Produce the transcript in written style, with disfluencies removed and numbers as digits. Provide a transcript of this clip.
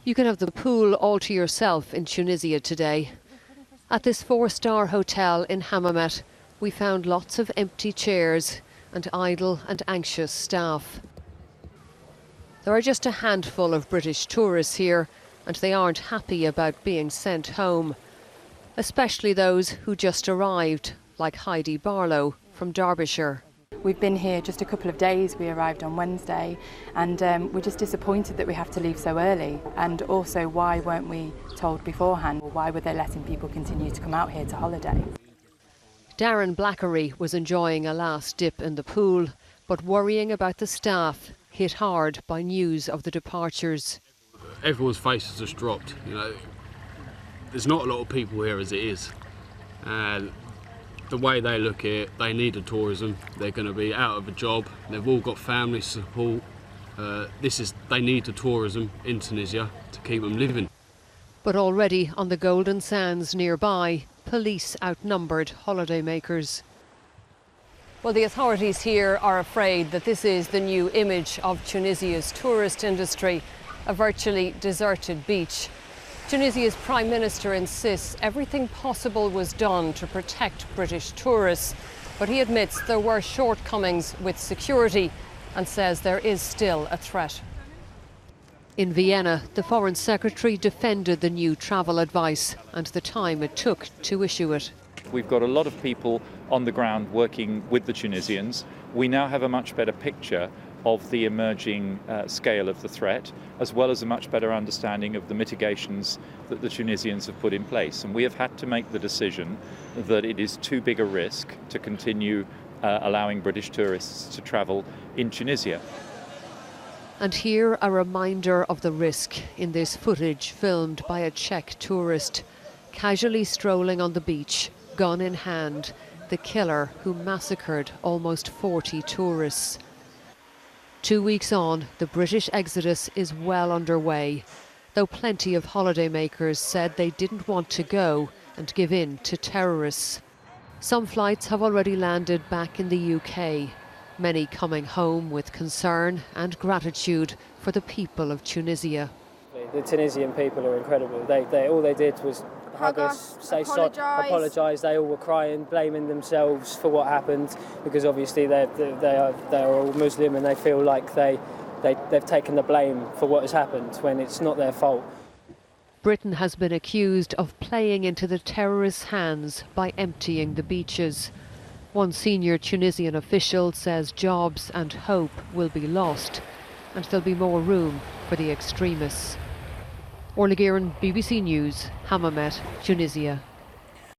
You can have the pool all to yourself in Tunisia today. At this 4-star hotel in Hammamet, we found lots of empty chairs and idle and anxious staff. There are just a handful of British tourists here, and they aren't happy about being sent home, especially those who just arrived, like Heidi Barlow from Derbyshire. We've been here just a couple of days. We arrived on Wednesday, and we're just disappointed that we have to leave so early. And also, why weren't we told beforehand? Why were they letting people continue to come out here to holiday? Darren Blackery was enjoying a last dip in the pool, but worrying about the staff hit hard by news of the departures. Everyone's faces just dropped. There's not a lot of people here as it is. The way they look at it, they need the tourism. They're going to be out of a job. They've all got family support. They need the tourism in Tunisia to keep them living. But already on the Golden Sands nearby, police outnumbered holidaymakers. Well, the authorities here are afraid that this is the new image of Tunisia's tourist industry, a virtually deserted beach. Tunisia's Prime Minister insists everything possible was done to protect British tourists, but he admits there were shortcomings with security and says there is still a threat. In Vienna, the Foreign Secretary defended the new travel advice and the time it took to issue it. We've got a lot of people on the ground working with the Tunisians. We now have a much better picture of the emerging scale of the threat, as well as a much better understanding of the mitigations that the Tunisians have put in place. And we have had to make the decision that it is too big a risk to continue allowing British tourists to travel in Tunisia. And here a reminder of the risk in this footage filmed by a Czech tourist, casually strolling on the beach, gun in hand, the killer who massacred almost 40 tourists. 2 weeks on, the British exodus is well underway, though plenty of holidaymakers said they didn't want to go and give in to terrorists. Some flights have already landed back in the UK, many coming home with concern and gratitude for the people of Tunisia. The Tunisian people are incredible. All they did was hug us, say sorry, apologise. They all were crying, blaming themselves for what happened, because obviously they are all Muslim and they feel like they've taken the blame for what has happened when it's not their fault. Britain has been accused of playing into the terrorists' hands by emptying the beaches. One senior Tunisian official says jobs and hope will be lost, and there'll be more room for the extremists. Orla Guerin, BBC News, Hammamet, Tunisia.